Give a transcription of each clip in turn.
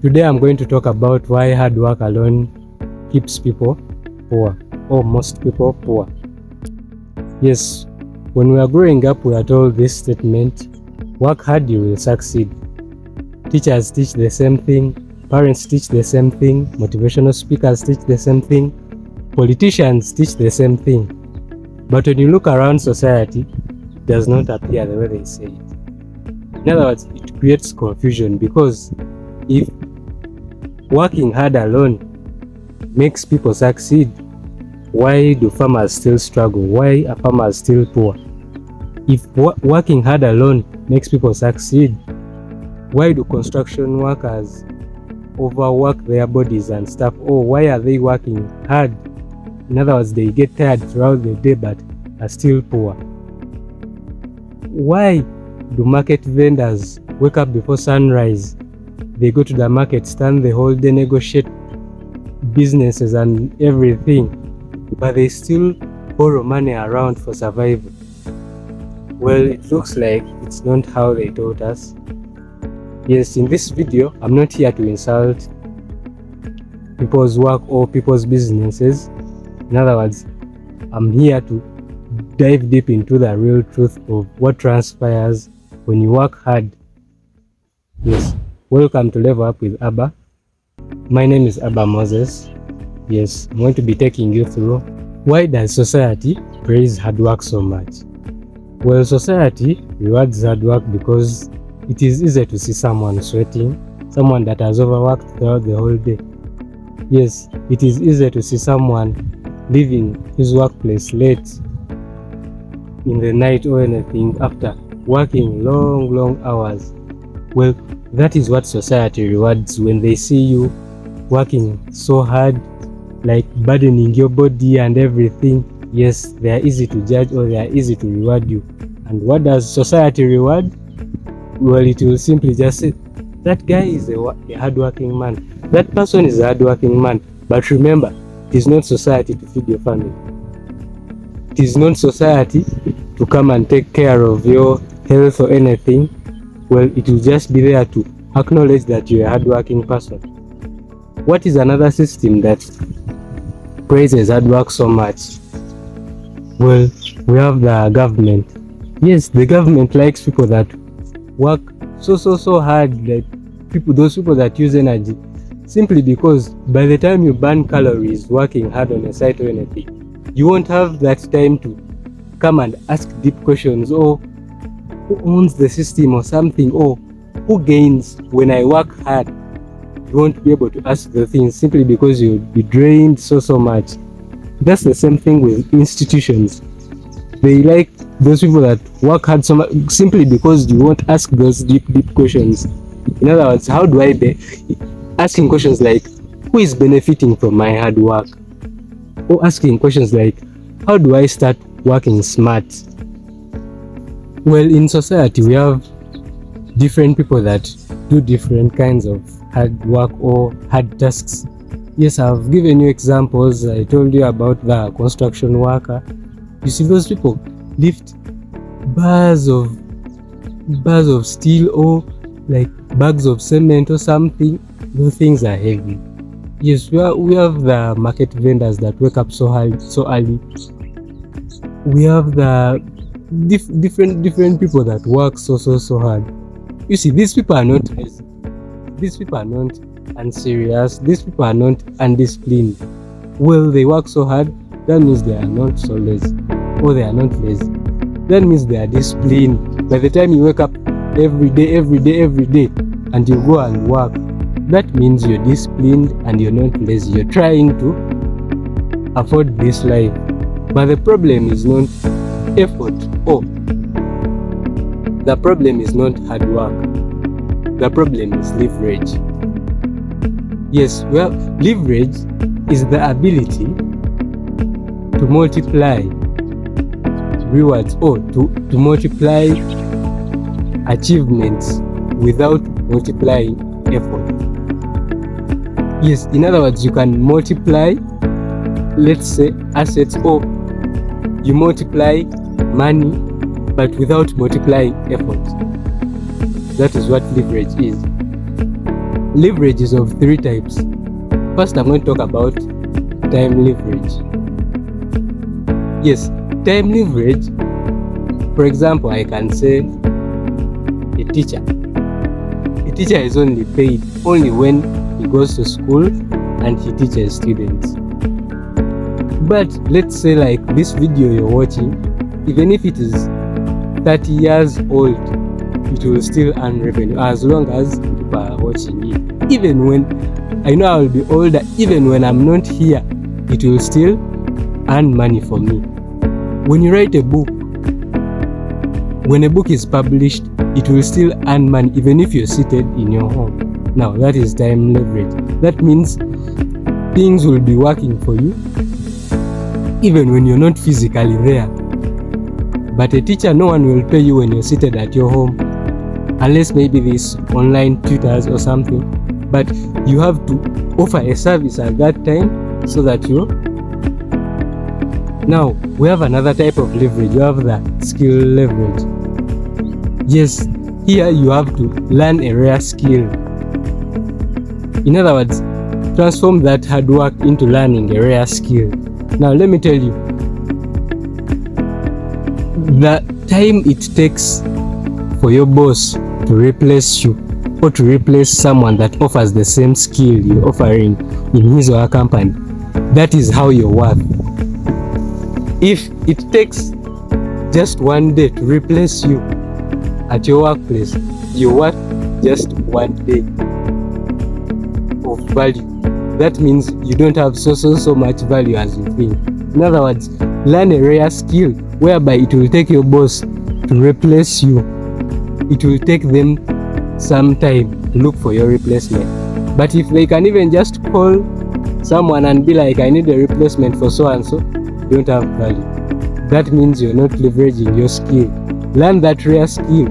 Today I'm going to talk about why hard work alone keeps people poor, or most people poor. Yes, when we are growing up, we are told this statement: work hard, you will succeed. Teachers teach the same thing, parents teach the same thing, motivational speakers teach the same thing, politicians teach the same thing. But when you look around society, it does not appear the way they say it. In other words, it creates confusion, because if working hard alone makes people succeed, why do farmers still struggle? Why are farmers still poor? If working hard alone makes people succeed, why do construction workers overwork their bodies and stuff? Or why are they working hard? In other words, they get tired throughout the day but are still poor. Why do market vendors wake up before sunrise? They go to the market, stand the whole day, negotiate businesses and everything, but they still borrow money around for survival. Well, it looks like it's not how they taught us. Yes, in this video, I'm not here to insult people's work or people's businesses. In other words, I'm here to dive deep into the real truth of what transpires when you work hard. Yes, welcome to Level Up with Abba. My name is Abba Moses. Yes, I'm going to be taking you through why does society praise hard work so much? Well, society rewards hard work because it is easy to see someone sweating, someone that has overworked throughout the whole day. Yes, it is easy to see someone leaving his workplace late in the night or anything after working long hours. Well, that is what society rewards when they see you working so hard, like burdening your body and everything. Yes, they are easy to judge, or they are easy to reward you. And what does society reward? Well, it will simply just say, that guy is a hardworking man. That person is a hardworking man. But remember, it is not society to feed your family. It is not society to come and take care of your health or anything. Well, it will just be there to acknowledge that you're a hardworking person. What is another system that praises hard work so much? Well, we have the government. Yes, the government likes people that work so hard, like those people that use energy, simply because by the time you burn calories working hard on a site or anything, you won't have that time to come and ask deep questions, or who owns the system or something, or who gains when I work hard. You won't be able to ask the things simply because you'll be drained so much. That's the same thing with institutions. They like those people that work hard so much simply because you won't ask those deep questions. In other words, how do I be asking questions like, who is benefiting from my hard work? Or asking questions like, how do I start working smart? Well, in society, we have different people that do different kinds of hard work or hard tasks. Yes, I've given you examples. I told you about the construction worker. You see, those people lift bars of steel, or like bags of cement or something. Those things are heavy. Yes, we have the market vendors that wake up so early. We have the different people that work so hard. You see, these people are not lazy. These people are not unserious. These people are not undisciplined. Well, they work so hard, that means they are not so lazy, or they are not lazy. That means they are disciplined. By the time you wake up every day, and you go and work, that means you're disciplined and you're not lazy. You're trying to afford this life. But the problem is not effort. The problem is not hard work. The problem is leverage. Yes, well, leverage is the ability to multiply rewards, or to multiply achievements without multiplying effort. Yes, in other words, you can multiply, let's say, assets, or you multiply money but without multiplying effort. That is what leverage is. Leverage is of three types. First, I'm going to talk about time leverage. Yes, time leverage. For example, I can say a teacher is only paid only when he goes to school and he teaches students. But let's say like this video you're watching, even if it is 30 years old, it will still earn revenue as long as people are watching it. Even when I know I will be older, even when I'm not here, it will still earn money for me. When you write a book, when a book is published, it will still earn money even if you're seated in your home. Now that is time leverage. That means things will be working for you even when you're not physically there. But a teacher, no one will pay you when you're seated at your home, unless maybe these online tutors or something. But you have to offer a service at that time so that you. Now we have another type of leverage. You have the skill leverage. Yes, here you have to learn a rare skill. In other words, transform that hard work into learning a rare skill. Now let me tell you, the time it takes for your boss to replace you or to replace someone that offers the same skill you're offering in his or her company, that is how you're worth. If it takes just one day to replace you at your workplace, you're worth just one day of value. That means you don't have so much value as you think. In other words, learn a rare skill whereby it will take your boss to replace you. It will take them some time to look for your replacement. But if they can even just call someone and be like, I need a replacement for so and so, you don't have value. That means you're not leveraging your skill. Learn that rare skill.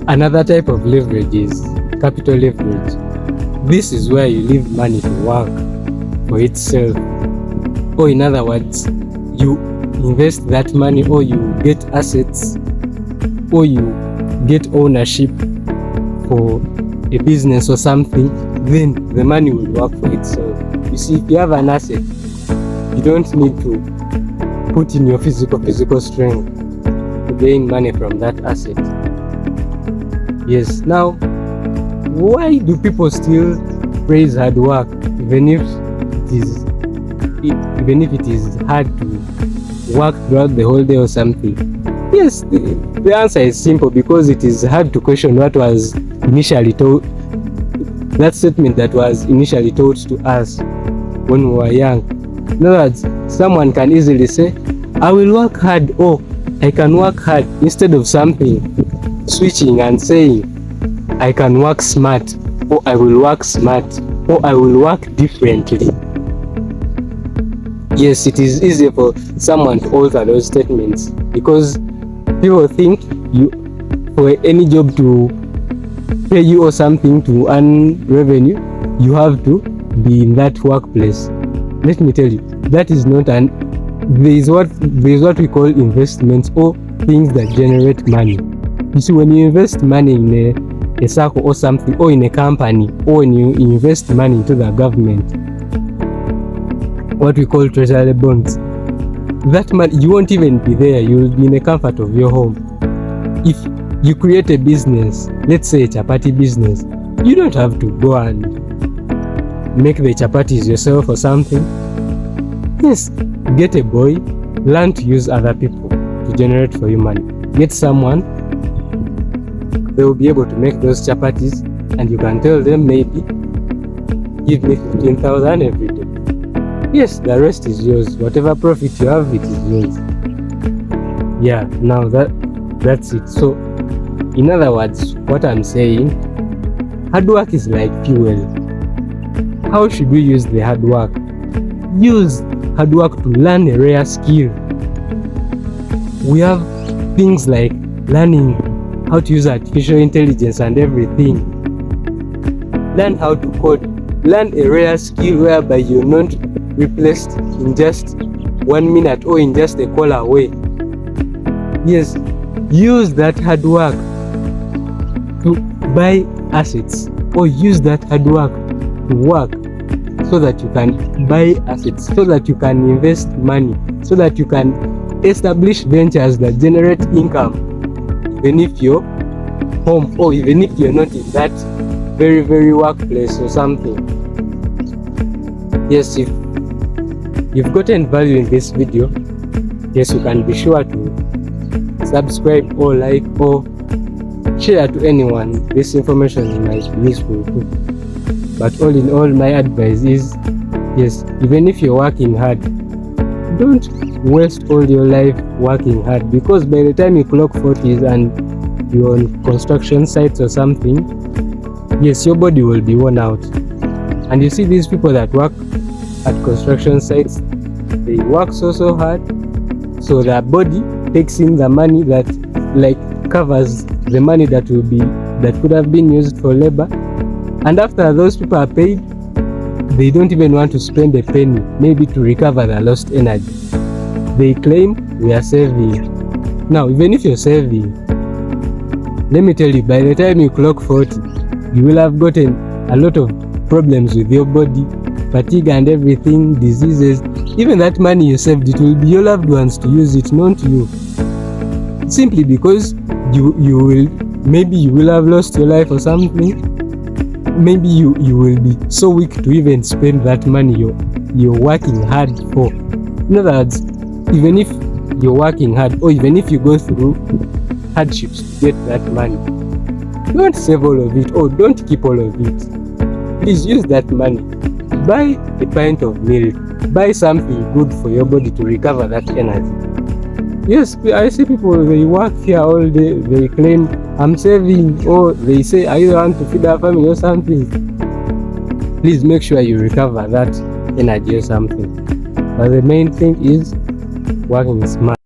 Another type of leverage is capital leverage. This is where you leave money to work for itself. Or in other words, you invest that money, or you get assets, or you get ownership for a business or something, then the money will work for itself. You see, if you have an asset, you don't need to put in your physical strength to gain money from that asset. Yes, now, why do people still praise hard work even if it is hard to work throughout the whole day or something? Yes, the answer is simple, because it is hard to question what was initially taught, that statement that was initially taught to us when we were young. In other words, someone can easily say, I will work hard, or I can work hard, instead of something switching and saying, I can work smart, or I will work smart, or I will work differently. Yes, it is easier for someone to alter those statements, because people think you, for any job to pay you or something to earn revenue, you have to be in that workplace. Let me tell you, that is not an. There is what we call investments, or things that generate money. You see, when you invest money in a circle or something, or in a company, or when you invest money into the government, what we call treasury bonds, that money, you won't even be there. You will be in the comfort of your home. If you create a business, let's say a chapati business, you don't have to go and make the chapatis yourself or something. Yes, get a boy, learn to use other people to generate for you money. Get someone, they will be able to make those chapatis, and you can tell them, maybe give me 15,000 every day. Yes, the rest is yours. Whatever profit you have, it is yours. Yeah, now that's it. So in other words, what I'm saying, hard work is like fuel. How should we use the hard work? Use hard work to learn a rare skill. We have things like learning how to use artificial intelligence and everything. Learn how to code. Learn a rare skill whereby you're not replaced in just 1 minute or in just a call away. Yes, use that hard work to buy assets, or use that hard work to work so that you can buy assets, so that you can invest money, so that you can establish ventures that generate income, even if you're home or even if you're not in that very workplace or something. Yes, if you've gotten value in this video, yes, you can be sure to subscribe or like or share to anyone. This information might be useful too. But all in all, my advice is, yes, even if you're working hard, don't waste all your life working hard, because by the time you clock 40s and you're on construction sites or something, yes, your body will be worn out. And you see these people that work at construction sites, they work so hard, so their body takes in the money that like covers the money that could have been used for labor. And after those people are paid, they don't even want to spend a penny, maybe to recover the lost energy. They claim we are saving. Now, even if you're saving, let me tell you, by the time you clock 40, you will have gotten a lot of problems with your body, fatigue and everything, diseases. Even that money you saved, it will be your loved ones to use it, not you. Simply because you will have lost your life or something. Maybe you will be so weak to even spend that money you're working hard for. In other words, even if you're working hard, or even if you go through hardships to get that money, don't save all of it, or don't keep all of it. Please use that money. Buy a pint of milk. Buy something good for your body to recover that energy. Yes, I see people, they work here all day, they claim I'm saving, or they say I either want to feed our family or something. Please make sure you recover that energy or something. But the main thing is working smart.